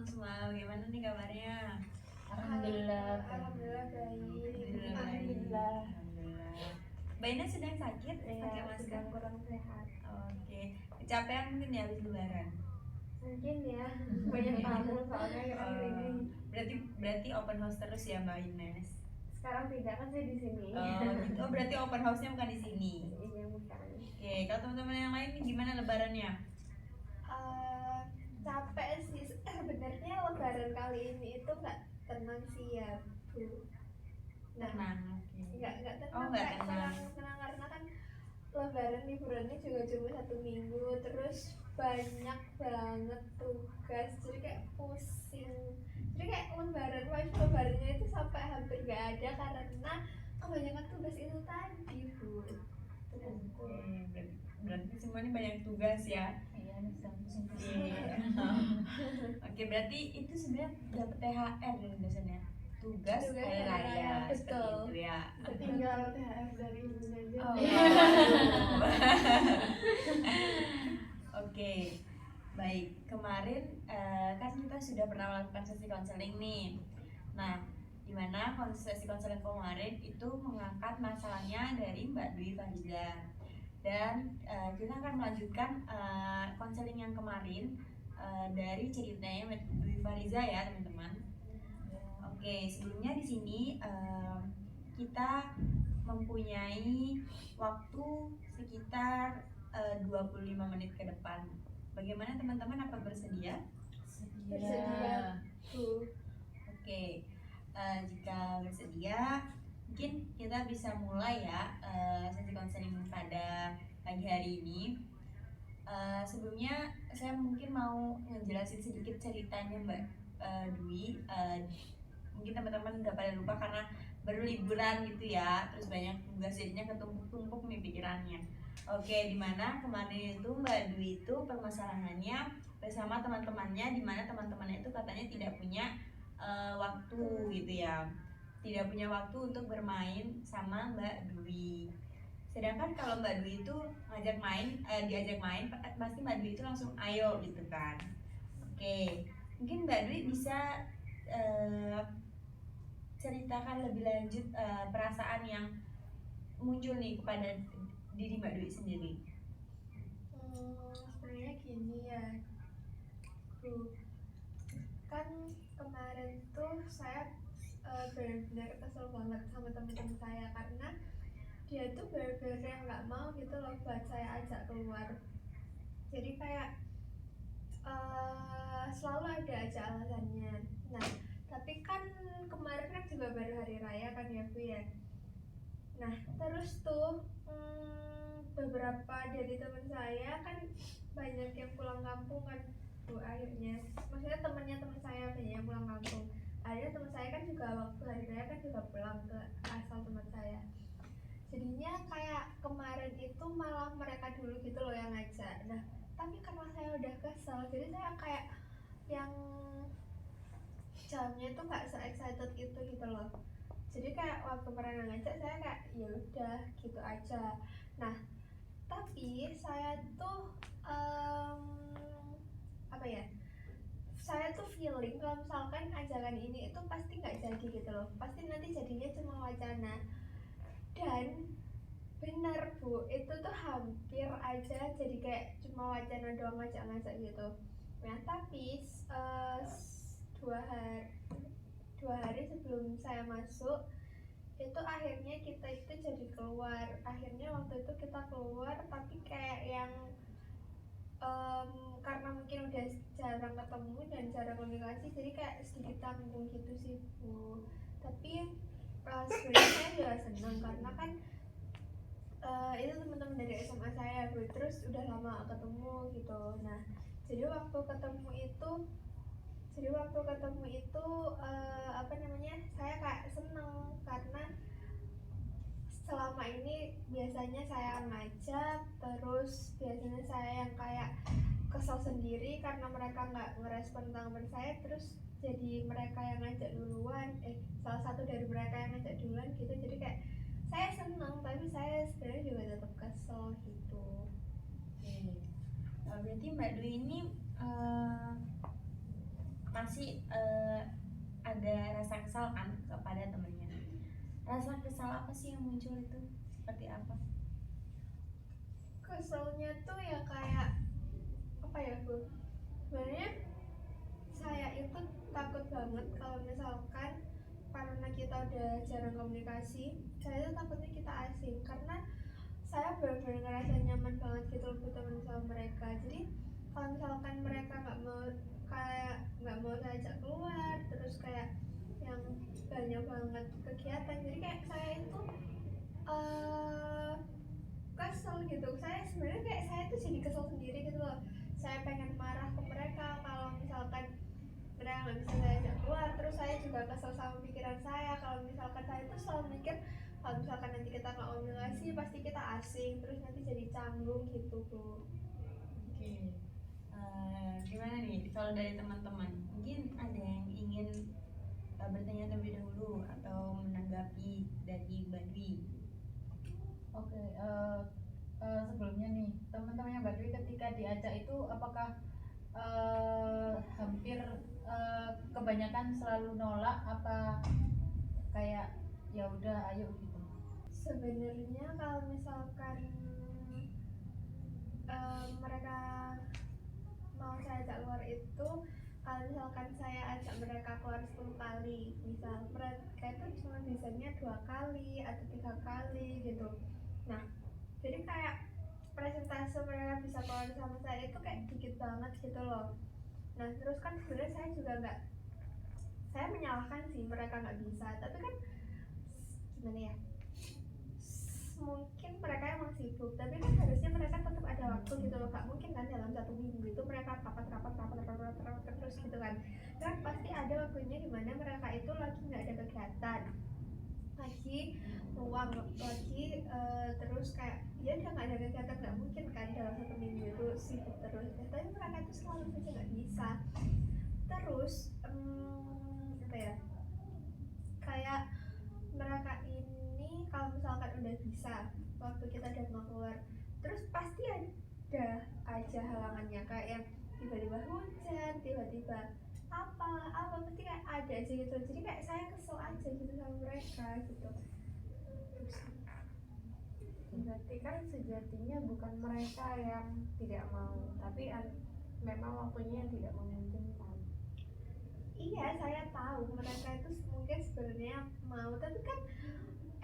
malam semua. Bagaimana nih kabarnya? Alhamdulillah baik. Alhamdulillah. Mbak Ina sedang sakit? Pakai masker? Sedang kurang sehat. Oke. Kecapean mungkin ya habis lebaran? Mungkin ya, banyak tamu soalnya ini. Berarti open house terus ya Mbak Ines? Sekarang tidak kan saya di sini. Gitu. Berarti open house-nya bukan di sini. Iya bukan. Oke, kalau teman-teman yang lain gimana lebarannya? Capek sih. Sebenarnya lebaran kali ini itu nggak tenang sih ya Bu. Tenang. Nggak tenang. Oh, nggak tenang. Tenang karena kan lebaran liburannya juga cuma 1 minggu, terus banyak banget tugas, jadi kayak pusing. Jadi kayak lebarannya itu sampai hampir nggak ada karena kebanyakan tugas itu tadi Bu. Berarti semua ini banyak tugas ya? Iya, pusing-pusing. Oke, berarti itu sebenarnya dapat THR dari dosennya. Tugas hari raya, betul. Seperti itu ya. Tinggal THR dari ibu aja. Oh, Oke, baik. Kemarin kan kita sudah pernah melakukan sesi konseling nih. Nah, dimana sesi konseling kemarin itu mengangkat masalahnya dari Mbak Dwi Fariza. Dan kita akan melanjutkan konseling yang kemarin dari ceritanya Mbak Dwi Fariza ya teman-teman. Oke, sebelumnya di sini kita mempunyai waktu sekitar 25 menit ke depan. Bagaimana teman-teman, apa bersedia? Bersedia. Oke, jika bersedia mungkin kita bisa mulai ya sesi konseling pada pagi hari ini. Sebelumnya saya mungkin mau ngejelasin sedikit ceritanya Mbak Dwi. Mungkin teman-teman udah pada lupa karena baru liburan gitu ya, terus banyak tugas jadinya ketumpuk-tumpuk nih pikirannya. Oke, dimana kemarin itu Mbak Dwi itu permasalahannya bersama teman-temannya, dimana teman-temannya itu katanya tidak punya waktu gitu ya, tidak punya waktu untuk bermain sama Mbak Dwi. Sedangkan kalau Mbak Dwi itu diajak main, pasti Mbak Dwi itu langsung ayo gitu kan. Oke, mungkin Mbak Dwi bisa ceritakan lebih lanjut perasaan yang muncul nih kepada diri Mbak Dwi sendiri. Sebenarnya gini ya Bu, kan kemarin tuh saya benar-benar kesel banget sama teman-teman saya karena dia tuh benar-benar yang nggak mau gitu loh buat saya ajak keluar. Jadi kayak selalu ada aja alasannya. Nah, tapi kan kemarin kan juga baru hari raya kan ya Bu ya. Nah, terus tuh beberapa dari teman saya kan banyak yang pulang kampung kan Bu, akhirnya. Maksudnya teman saya banyak yang pulang kampung. Akhirnya teman saya kan juga waktu hari raya kan juga pulang ke asal teman saya. Jadinya kayak kemarin itu malah mereka dulu gitu loh yang ngajak. Nah, tapi karena saya udah kesel, jadi saya kayak yang jamnya itu nggak se-excited itu gitu loh. Jadi kayak waktu mereka ngajak saya kayak ya udah gitu aja. Nah, tapi saya tuh saya tuh feeling kalau misalkan ajakan ini itu pasti nggak jadi gitu loh, pasti nanti jadinya cuma wacana. Dan benar Bu, itu tuh hampir aja jadi kayak cuma wacana doang, ngajak-ngajak gitu. Nah tapi 2 hari sebelum saya masuk itu akhirnya kita itu jadi keluar. Akhirnya waktu itu kita keluar tapi kayak yang karena mungkin udah jarang ketemu dan jarang komunikasi, jadi kayak sedikit tanggung gitu sih Bu. Tapi sebenarnya saya juga senang karena kan itu teman-teman dari SMA saya Bu, terus udah lama ketemu gitu. Nah jadi waktu ketemu itu saya kayak seneng karena selama ini biasanya saya ngajak, terus biasanya saya yang kayak kesel sendiri karena mereka nggak ngerespon tangan saya, terus jadi mereka yang ngajak duluan, salah satu dari mereka yang ngajak duluan gitu. Jadi kayak saya seneng, tapi saya sebenarnya juga tetap kesel gitu. Berarti Mbak Dwi ini pasti ada rasa kesal kan kepada temennya. Rasa kesal apa sih yang muncul itu? Seperti apa? Keselnya tuh ya kayak apa ya Bu? Sebenarnya saya itu takut banget kalau misalkan karena kita udah jarang komunikasi, saya tuh takutnya kita asing karena saya benar-benar ngerasa nyaman banget gitu loh berteman sama mereka. Jadi kalau misalkan mereka nggak mau saya ajak keluar, terus kayak yang banyak banget kegiatan, jadi kayak saya itu eh kesel gitu. Saya sebenarnya kayak saya tuh jadi kesel sendiri gitu loh. Saya pengen marah ke mereka kalau misalkan mereka nggak bisa saya ajak keluar, terus saya juga kesel sama pikiran saya kalau misalkan saya tuh selalu mikir kalau misalkan nanti kita nggak komunikasi pasti kita asing, terus nanti jadi canggung gitu Bu. Oke. Gimana nih kalau dari teman-teman? Mungkin ada yang ingin bertanya terlebih dahulu atau menanggapi dari Mbak Dwi. Oke, sebelumnya nih teman-temannya Mbak Dwi ketika diajak itu apakah hampir kebanyakan selalu nolak apa kayak ya udah ayo gitu? Sebenarnya kalau misalkan mereka mau saya ajak keluar itu, kalau misalkan saya ajak mereka keluar 10 kali, misal mereka itu cuma bisanya 2 kali atau 3 kali gitu. Nah, jadi kayak presentase mereka bisa keluar sama saya itu kayak dikit banget gitu loh. Nah, terus kan sebenarnya saya juga nggak, saya menyalahkan sih mereka nggak bisa, tapi kan gimana ya, mungkin mereka emang sibuk, tapi kan harusnya mereka tetap ada waktu gitu loh. Gak mungkin kan dalam 1 minggu itu mereka rapat terus gitu kan. Kan pasti ada waktunya dimana mereka itu lagi nggak ada kegiatan, lagi luang lagi, terus kayak ya udah nggak ada kegiatan, nggak mungkin kan dalam 1 minggu itu sibuk terus. Tapi mereka itu selalu saja nggak bisa. Terus apa ya, kayak mereka ini kalau misalkan udah bisa waktu kita udah mau keluar, terus pasti ada aja halangannya, kayak yang tiba-tiba hujan, tiba-tiba apa pasti kayak ada aja gitu. Jadi kayak saya kesel aja gitu sama mereka gitu. Berarti kan sejatinya bukan mereka yang tidak mau, tapi memang waktunya yang tidak memungkinkan. Iya, saya tahu mereka itu mungkin sebenarnya mau, tapi kan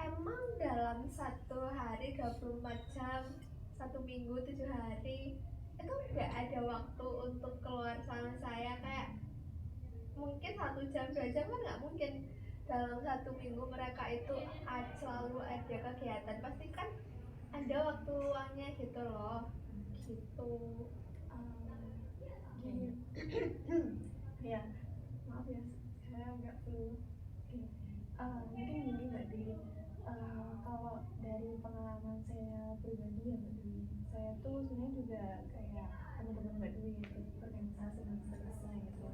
emang dalam 1 hari 24 jam, 1 minggu 7 hari itu nggak ada waktu untuk keluar sama saya. Kayak mungkin 1 jam 2 jam kan nggak mungkin dalam 1 minggu mereka itu selalu ada kegiatan, pasti kan ada waktu luangnya gitu loh gitu. Gini ya, maaf ya saya agak flu. Mungkin gini Mbak Dwi, kalau dari pengalaman saya pribadi ya Mbak Dwi, saya tuh sebenarnya juga kayak teman-teman Mbak Dwi gitu, organisasi dan seterusnya gitu.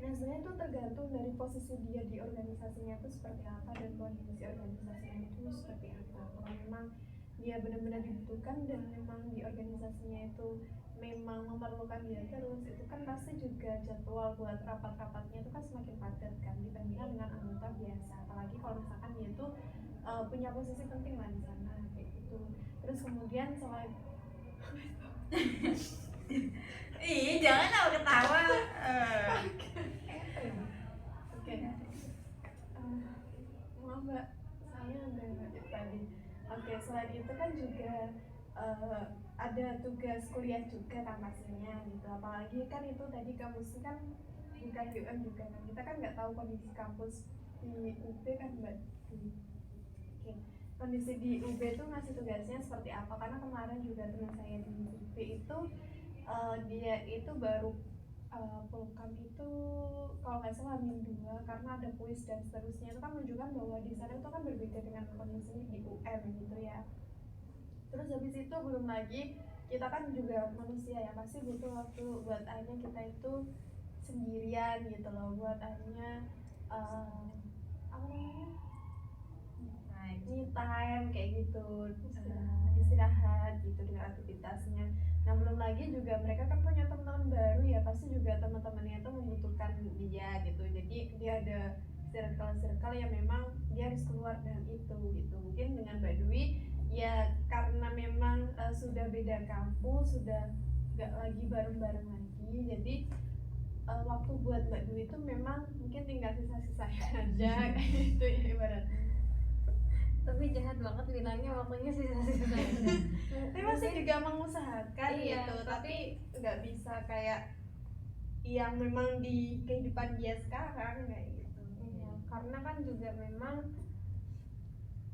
Nah sebenarnya tuh tergantung dari posisi dia di organisasinya itu seperti apa dan kondisi organisasinya itu seperti apa. Kalau memang dia benar-benar dibutuhkan dan memang di organisasinya itu memang memerlukan dia terus, itu kan pasti juga jadwal buat rapat-rapatnya itu kan semakin padat kan dibandingkan dengan anggota biasa. Apalagi kalau misalkan dia itu punya posisi penting lah di sana kayak gitu. Terus kemudian selain Ih, jangan aku ketawa. Oke. Maaf Mbak, saya udah ngajak tadi. Oke, selain itu kan juga ada tugas kuliah juga kan pastinya gitu. Apalagi kan itu tadi kampusnya kan bukan UM juga kan. Kita kan nggak tahu kondisi kampus di UB kan Mbak. Oke. Kondisi di UB itu ngasih tugasnya seperti apa? Karena kemarin juga teman saya di UB itu dia itu baru pulkam itu kalau nggak salah -2 karena ada kuis dan seterusnya. Itu kan menunjukkan bahwa di sana itu kan berbeda dengan kondisi di UM gitu ya. Terus habis itu belum lagi kita kan juga manusia ya, pasti butuh waktu buat akhirnya kita itu sendirian gitu loh, buat akhirnya apa namanya, me time kayak gitu, istirahat gitu dengan aktivitasnya. Nah belum lagi juga mereka kan punya teman-teman baru ya, pasti juga teman-temannya itu dia gitu. Jadi dia ada circle-circle yang memang dia harus keluar dengan itu gitu. Mungkin dengan Mbak Dwi ya karena memang sudah beda kampus, sudah gak lagi bareng-bareng lagi, jadi waktu buat Mbak Dwi itu memang mungkin tinggal sisa-sisanya aja kayak gitu ya ibaratnya. Tapi jahat banget bilangnya waktunya sisa-sisa. Tapi masih juga mengusahakan Iya, gitu, tapi nggak bisa kayak yang memang di kehidupan dia sekarang kayak gitu. Iya, karena kan juga memang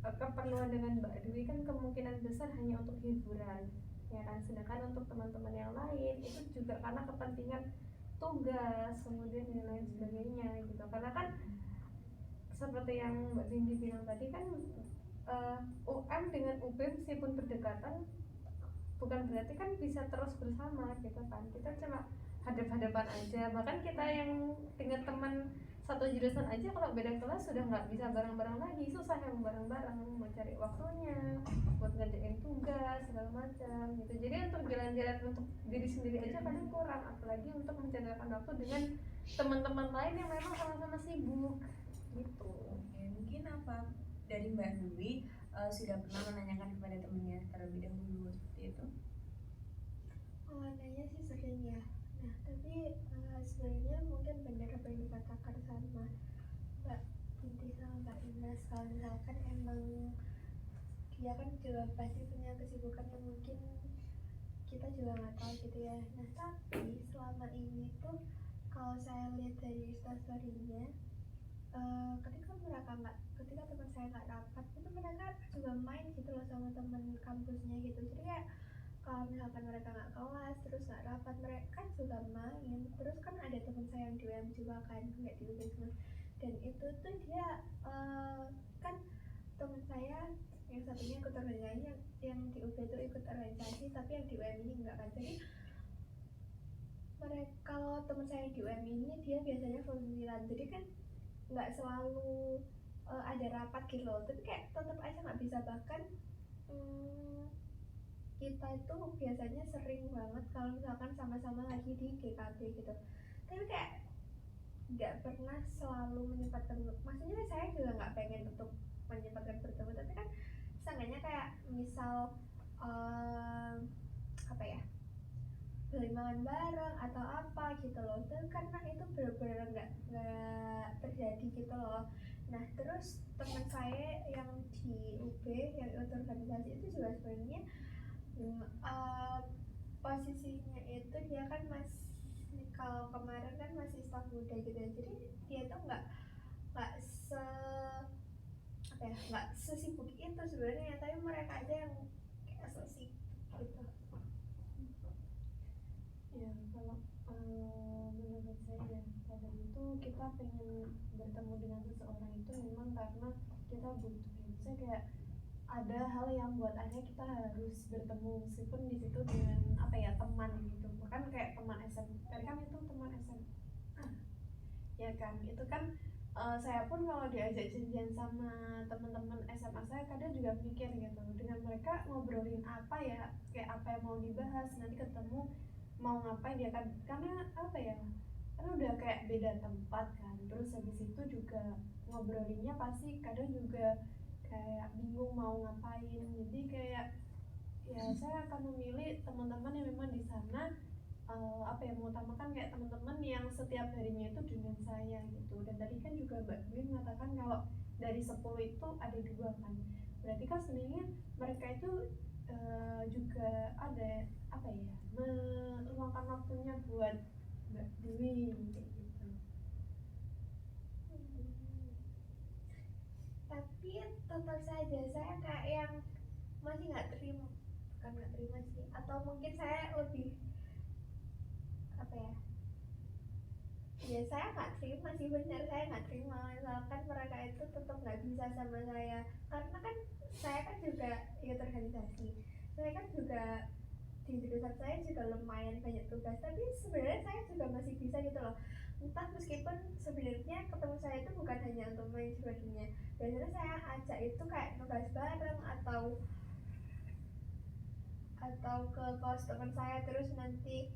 keperluan dengan Mbak Dwi kan kemungkinan besar hanya untuk hiburan, ya kan. Sedangkan untuk teman-teman yang lain itu juga karena kepentingan tugas, kemudian dan lain sebagainya gitu. Karena kan seperti yang Mbak Cindy bilang tadi kan UM dengan UB meskipun berdekatan bukan berarti kan bisa terus bersama gitu kan. Kita cuma hadap-hadapan aja. Bahkan kita yang dengan teman satu jurusan aja kalau beda kelas sudah nggak bisa bareng-bareng lagi, susah yang bareng-bareng, mau cari waktunya buat ngerjain tugas segala macam gitu. Jadi untuk jalan-jalan untuk diri sendiri aja kadang kurang, apalagi untuk menjadikan waktu dengan teman-teman lain yang memang sama-sama sibuk gitu. Oke, mungkin apa dari Mbak Dwi sudah pernah menanyakan kepada temannya terlebih dahulu seperti itu? Nanya sih sering ya. Nah tapi sebenarnya mungkin benar apa yang dikatakan sama Mbak Binti sama Mbak Ines, kalau misalkan emang dia kan juga pasti punya kesibukan yang mungkin kita juga nggak tahu gitu ya. Nah tapi selama ini tuh kalau saya lihat dari instastorynya, ketika teman saya nggak rapat itu mereka juga main gitu loh sama teman kampusnya gitu. Jadi kayak kalau misalkan mereka nggak kelas terus nggak rapat, mereka kan juga main. Terus kan ada teman saya yang di UM juga kan, nggak di UB semua, dan itu tuh dia kan teman saya yang satunya ikut organisasi, yang di UB tuh ikut organisasi tapi yang di UM ini enggak kan. Jadi mereka, kalau teman saya di UM ini dia biasanya volunteeran, jadi kan nggak selalu ada rapat gitu loh, tapi kayak tetap aja nggak bisa. Bahkan kita itu biasanya sering banget kalau misalkan sama-sama lagi di GKB gitu, tapi kayak nggak pernah selalu menyempatkan. Maksudnya saya juga nggak pengen untuk menyempatkan bertemu, tapi kan seenggaknya kayak misal apa ya, beli makan bareng atau apa gitu loh. Itu karena itu benar-benar nggak terjadi gitu loh. Nah terus teman saya yang di UB yang ikut organisasi itu juga sebenarnya posisinya itu dia kan masih, kalau kemarin kan masih staf muda gitu ya, jadi dia tuh nggak sesibuk itu sebenarnya, tapi mereka aja yang kayak sesibuk gitu. Ya kalau menurut saya kadang itu kita pengen bertemu dengan seseorang itu memang karena kita butuh, misalnya kayak ada hal yang buat akhirnya kita harus bertemu meskipun di situ dengan apa ya, teman gitu. Bahkan kayak teman SMA, tadi kan itu teman SMA ya kan, itu kan saya pun kalau diajak janjian sama teman-teman SMA saya kadang juga mikir gitu, dengan mereka ngobrolin apa ya, kayak apa yang mau dibahas, nanti ketemu mau ngapain ya kan, karena apa ya, kan udah kayak beda tempat kan. Terus habis itu juga ngobrolinnya pasti kadang juga kayak bingung mau ngapain. Jadi kayak ya saya akan memilih teman-teman yang memang di sana apa ya, mengutamakan kayak teman-teman yang setiap harinya itu dengan saya gitu. Dan tadi kan juga Mbak Dwi mengatakan kalau dari 10 itu ada 2 kan, berarti kan sebenarnya mereka itu juga ada apa ya, meluangkan waktunya buat Mbak Dwi kayak gitu. Tapi tetap saja saya kayak yang masih nggak terima, bukan nggak terima sih, atau mungkin saya lebih apa ya, saya nggak terima sih, benar saya nggak terima misalkan mereka itu tetap nggak bisa sama saya. Karena kan saya kan juga ikut organisasi, saya kan juga di jurusan saya juga lumayan banyak tugas, tapi sebenarnya saya juga masih bisa gitu loh. Entah meskipun sebenarnya ketemu saya itu bukan hanya untuk main sebagainya, biasanya saya ajak itu kayak nugas bareng atau ke kos teman saya, terus nanti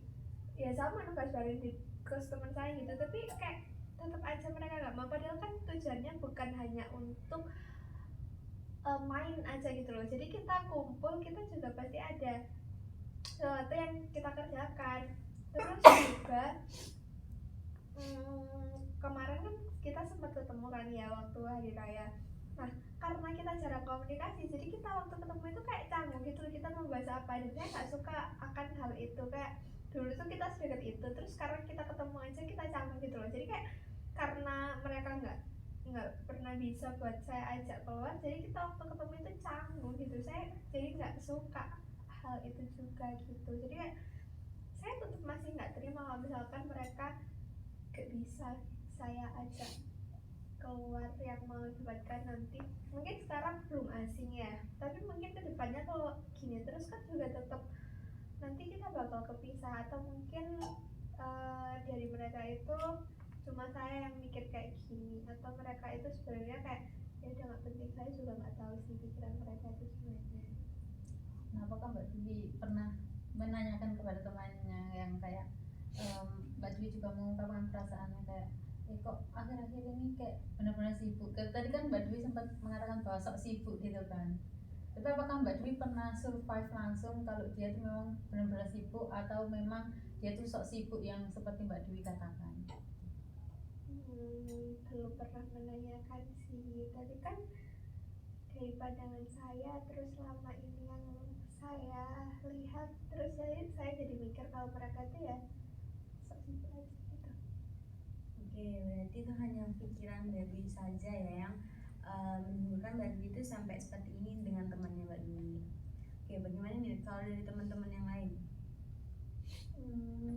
ya sama nugas bareng di ghost teman saya gitu, tapi kayak tetap aja mereka nggak mau, padahal kan tujuannya bukan hanya untuk main aja gitu loh. Jadi kita kumpul, kita juga pasti ada sesuatu yang kita kerjakan. Terus juga kemarin kan kita sempat ketemu kan ya waktu hari raya. Nah, karena kita jarang komunikasi, jadi kita waktu ketemu itu kayak canggung gitu, kita mau bahas apa. Dan saya nggak suka akan hal itu, kayak dulu tuh kita sedekat itu, terus sekarang kita ketemu aja kita canggung gitu loh. Jadi kayak karena mereka nggak pernah bisa buat saya ajak keluar, jadi kita waktu ketemu itu canggung gitu. Saya jadi nggak suka hal itu juga gitu. Jadi kayak saya tetap masih nggak terima kalau misalkan mereka gak bisa saya ajak keluar yang mau dibuatkan nanti. Mungkin sekarang belum asing ya, tapi mungkin kedepannya kalau gini terus kan juga tetap nanti kita bakal kepisah, atau mungkin dari mereka itu cuma saya yang mikir kayak gini, atau mereka itu sebenarnya kayak ya udah nggak penting. Saya juga nggak tahu sih pikiran mereka itu sebenarnya. Nah, apakah Mbak Dwi pernah menanyakan kepada temannya yang kayak Mbak Dwi juga mengungkapkan perasaannya kayak kok akhir-akhir ini kayak benar-benar sibuk. Tadi kan Mbak Dwi sempat mengatakan bahwa sok sibuk gitu kan. Tapi apakah Mbak Dwi pernah survive langsung kalau dia tuh memang benar-benar sibuk, atau memang dia tuh sok sibuk yang seperti Mbak Dwi katakan? Belum pernah menanyakan sih, tapi kan dari pandangan saya, terus selama ini yang saya lihat, terus saya jadi mikir kalau mereka tuh ya sok sibuk aja gitu. Oke, berarti itu hanya pikiran Mbak Dwi saja ya yang menimbulkan Mbak Dwi itu sampai seperti ini dengan temannya Mbak Dwi. Oke, bagaimana nih kalau dari teman-teman yang lain?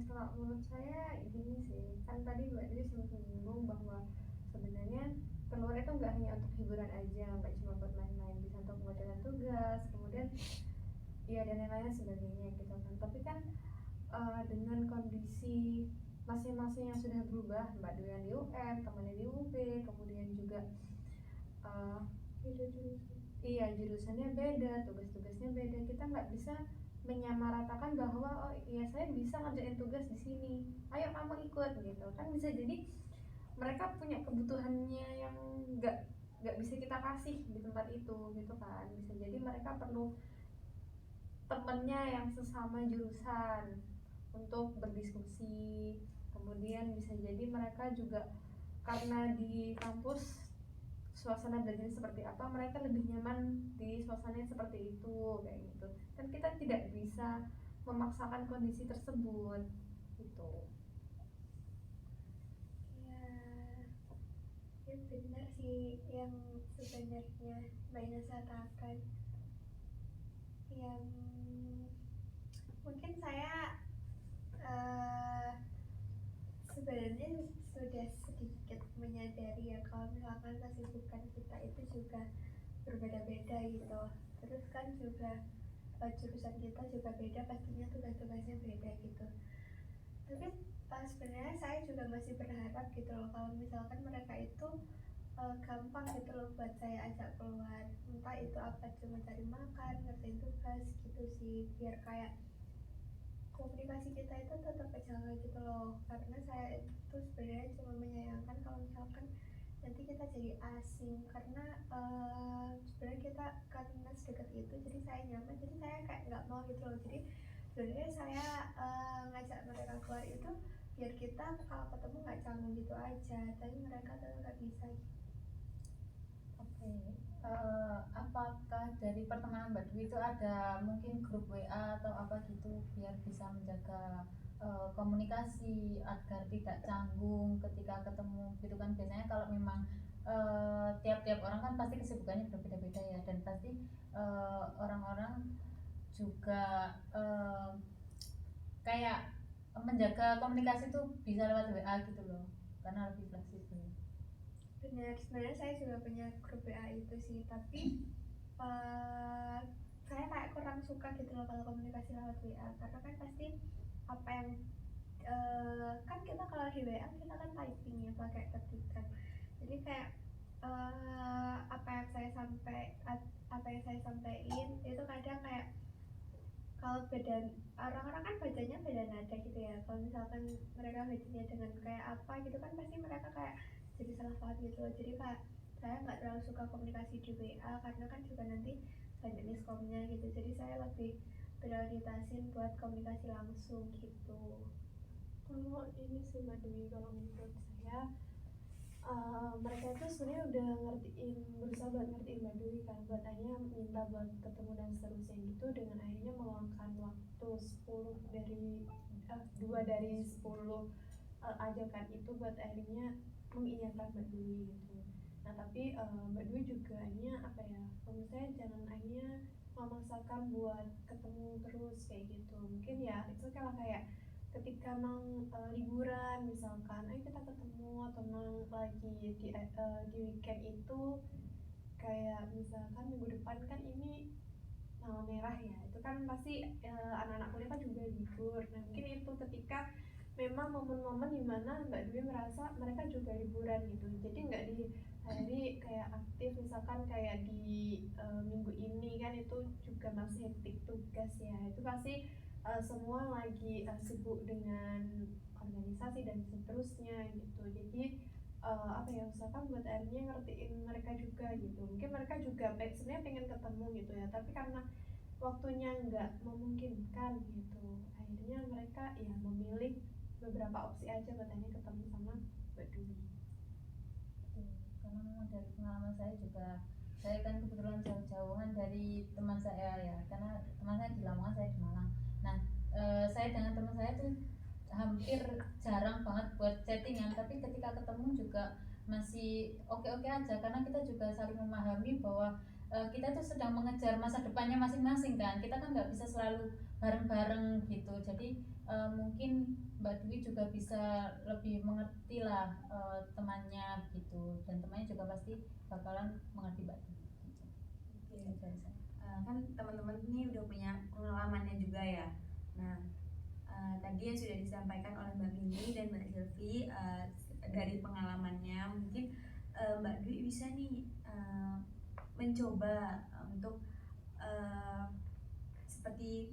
Kalau menurut saya gini sih, kan tadi Mbak Dwi sempat menyinggung bahwa sebenarnya keluar itu nggak hanya untuk hiburan aja, nggak cuma buat main-main, bisa untuk mengerjakan tugas, kemudian ya dan lain-lain sebagainya gitu kan. Tapi kan dengan kondisi masing-masing yang sudah berubah, Mbak Dwi yang di UM, temannya di UB, kemudian juga Beda jurusan. iya jurusannya beda, tugas-tugasnya beda, kita nggak bisa menyamaratakan bahwa oh iya saya bisa ngerjain tugas di sini, ayo kamu ikut gitu kan. Bisa jadi mereka punya kebutuhannya yang nggak bisa kita kasih di tempat itu gitu kan. Bisa jadi mereka perlu temennya yang sesama jurusan untuk berdiskusi. Kemudian bisa jadi mereka juga karena di kampus suasana belajar seperti apa, mereka lebih nyaman di suasana seperti itu kayak gitu. Dan kita tidak bisa memaksakan kondisi tersebut gitu. Ya benar sih yang sebenarnya Mbak Ines katakan. Yang mungkin saya sebenarnya sudah sedikit menyadari ya kalau misalkan kesibukan kita itu juga berbeda-beda gitu. Terus kan juga jurusan kita juga beda, pastinya tugas-tugasnya beda gitu. Tapi sebenarnya saya juga masih berharap gitu loh kalau misalkan mereka itu gampang gitu loh buat saya ajak keluar, entah itu apa, cuma cari makan, ngerjain tugas gitu sih, biar kayak komunikasi kita itu tetap berjalan gitu loh. Karena saya itu sebenarnya cuma menyayangkan kalau misalkan nanti kita jadi asing, karena sebenarnya kita karena sedekat itu jadi saya nyaman, jadi saya kayak nggak mau gitu loh. Jadi sebenarnya saya ngajak mereka keluar itu biar kita kalau ketemu nggak canggung gitu aja, tapi mereka tetap nggak bisa. Oke, apakah dari pertemanan Mbak Dwi itu ada mungkin grup WA atau apa gitu biar bisa menjaga komunikasi agar tidak canggung ketika ketemu gitu kan? Biasanya kalau memang tiap-tiap orang kan pasti kesibukannya berbeda-beda ya, dan pasti orang-orang juga kayak menjaga komunikasi itu bisa lewat WA gitu loh, karena lebih fleksibel. Benar, sebenarnya saya juga punya grup WA itu sih, tapi saya kayak kurang suka gitu loh kalau komunikasi lewat WA, karena kan pasti apa yang kan kita kalau di WA kita kan typing ya, pakai ketikan. Jadi kayak apa yang saya sampaikan itu kadang kayak kalau beda orang-orang kan bacanya beda nada gitu ya, kalau misalkan mereka bacanya dengan kayak apa gitu kan pasti mereka kayak jadi salah paham gitu loh. Jadi kayak saya nggak terlalu suka komunikasi di WA karena kan juga nanti banyak miskomnya gitu, jadi saya lebih prioritasin buat komunikasi langsung gitu. Kalau ini sih Mbak Dwi, kalau menurut saya mereka itu sebenarnya udah berusaha buat ngertiin Mbak Dwi kan, buat akhirnya minta buat ketemu dan seterusnya gitu, dengan akhirnya meluangkan waktu 2 dari 10 ajakan itu buat akhirnya mengiyakan Mbak Dwi gitu. Nah tapi Mbak Dwi juga akhirnya apa ya, menurut saya jangan akhirnya memaksakan buat ketemu terus kayak gitu. Mungkin ya itu kalau kayak ketika mau liburan misalkan, ayo kita ketemu, atau mau lagi di weekend itu kayak misalkan minggu depan kan ini tanggal merah ya, itu kan pasti anak-anak kuliah kan juga libur. Nah mungkin itu ketika memang momen-momen dimana Mbak Dwi merasa mereka juga liburan gitu, jadi nggak di hari kayak aktif, misalkan kayak di minggu ini kan itu juga masih hektik tugas ya, itu pasti semua lagi sibuk dengan organisasi dan seterusnya gitu. Jadi apa ya, usahakan buat akhirnya ngertiin mereka juga gitu. Mungkin mereka juga sebenarnya pengen ketemu gitu ya, tapi karena waktunya nggak memungkinkan gitu, akhirnya mereka ya memilih beberapa opsi aja katanya ketemu sama Mbak Dwi. Karena memang dari pengalaman saya juga, saya kan kebetulan jauh-jauhan dari teman saya ya, karena teman saya di Lamongan, saya di Malang. Nah saya dengan teman saya tuh hampir jarang banget buat chattingan, tapi ketika ketemu juga masih oke-oke aja, karena kita juga saling memahami bahwa kita tuh sedang mengejar masa depannya masing-masing kan, kita kan nggak bisa selalu bareng-bareng gitu. Jadi mungkin Mbak Dwi juga bisa lebih mengerti lah temannya gitu, dan temannya juga pasti bakalan mengerti Mbak Dwi gitu. Kan teman-teman ini udah punya pengalamannya juga ya. Nah tadi yang sudah disampaikan oleh Mbak Bini dan Mbak Silvi dari pengalamannya, mungkin Mbak Dwi bisa nih mencoba untuk seperti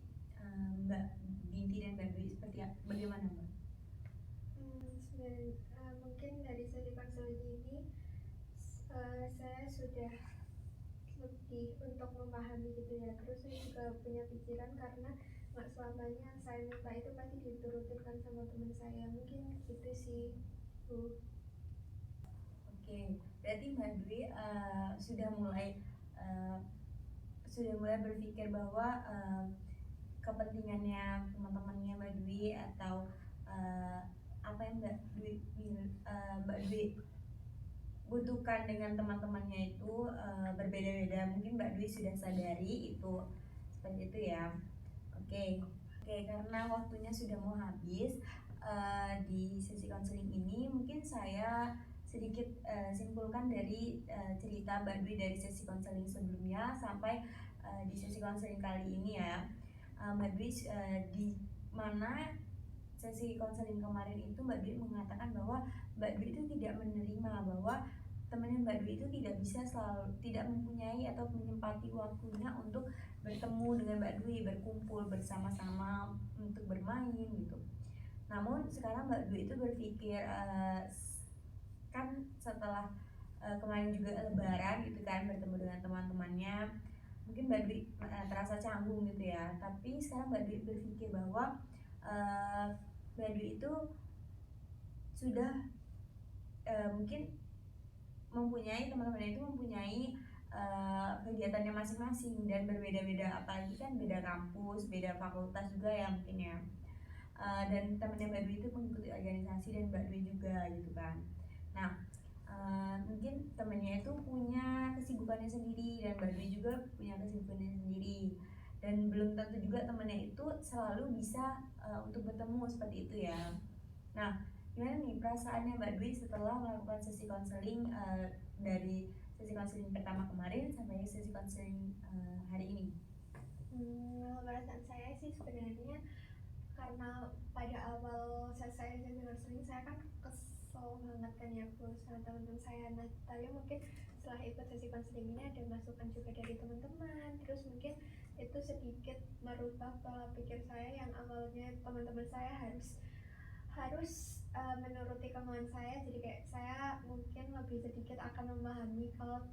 Mbak Binti dan Mbak Dwi, seperti bagaimana Mbak? Mungkin dari sesi konseling ini saya sudah lebih untuk memahami gitu ya. Terus saya juga punya pikiran karena nggak selamanya yang saya minta itu pasti diturutinkan sama teman saya. Mungkin gitu sih Bu. Oke, berarti Mbak Dwi sudah mulai berpikir bahwa kepentingannya teman-temannya Mbak Dwi atau apa yang Mbak Dwi butuhkan dengan teman-temannya itu berbeda-beda. Mungkin Mbak Dwi sudah sadari itu seperti itu ya. Oke, karena waktunya sudah mau habis di sesi konseling ini, mungkin saya sedikit simpulkan dari cerita Mbak Dwi dari sesi konseling sebelumnya sampai di sesi konseling kali ini ya. Mbak Dwi di mana sesi konseling kemarin itu Mbak Dwi mengatakan bahwa Mbak Dwi itu tidak menerima bahwa temannya Mbak Dwi itu tidak mempunyai atau menyempati waktunya untuk bertemu dengan Mbak Dwi, berkumpul bersama-sama untuk bermain gitu. Namun sekarang Mbak Dwi itu berpikir kan setelah kemarin juga Lebaran gitu kan, bertemu dengan teman-temannya, mungkin Mbak Dwi terasa canggung gitu ya. Tapi sekarang Mbak Dwi berpikir bahwa Mbak Dwi itu sudah mungkin teman-temannya itu mempunyai kegiatannya masing-masing dan berbeda-beda, apalagi kan beda kampus, beda fakultas juga ya mungkin ya. Dan temannya Mbak Dwi itu mengikuti organisasi dan Mbak Dwi juga gitu kan. Nah mungkin temannya itu punya kesibukannya sendiri dan Mbak Dwi juga punya kesibukannya sendiri, dan belum tentu juga temannya itu selalu bisa untuk bertemu seperti itu ya. Nah gimana nih perasaannya Mbak Dwi setelah melakukan sesi konseling dari sesi konseling pertama kemarin sampai sesi konseling hari ini? Perasaan saya sih sebenarnya karena pada awal selesai sesi konseling saya kan kesel banget kan ya Bu sama teman-teman saya. Nah tapi mungkin setelah ikut sesi konseling ini ada masukan juga dari teman-teman, terus mungkin itu sedikit merubah pola pikir saya yang awalnya teman-teman saya harus menuruti kemauan saya, jadi kayak saya mungkin lebih sedikit akan memahami kalau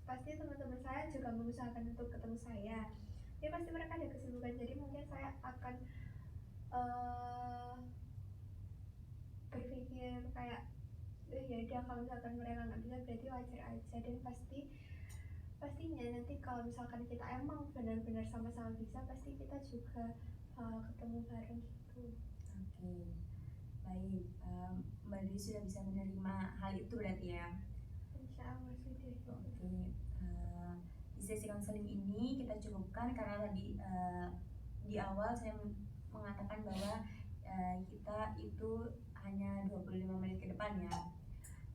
pasti teman-teman saya juga mengusahakan untuk ketemu saya, ya pasti mereka ada kesibukan, jadi mungkin saya akan berpikir kayak ya udah kalau misalkan mereka nggak bisa berarti wajar aja, dan pastinya nanti kalau misalkan kita emang benar-benar sama-sama bisa pasti kita juga ketemu bareng gitu. Oke, baik. Mbak Dwi sudah bisa menerima hal itu berarti ya. Insya Allah sudah. Oke, di sesi konseling ini kita cukupkan karena tadi di awal saya mengatakan bahwa kita itu hanya 25 menit ke depan ya.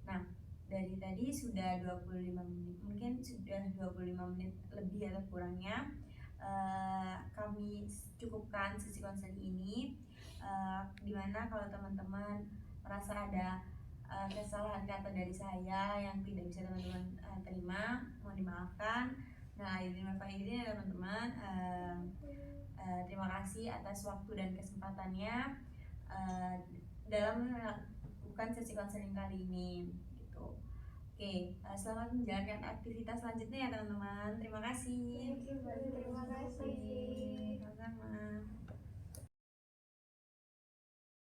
Nah, dari tadi sudah 25 menit, mungkin sudah 25 menit lebih atau kurangnya. Kami cukupkan sesi konseling ini, dimana kalau teman-teman merasa ada kesalahan kata dari saya yang tidak bisa teman-teman terima, mohon dimaafkan. Nah, izin faizin ya teman-teman. Terima kasih atas waktu dan kesempatannya dalam melakukan sesi konseling kali ini gitu. Oke, selamat menjalankan aktivitas selanjutnya ya teman-teman. Terima kasih. Terima kasih. Sama-sama.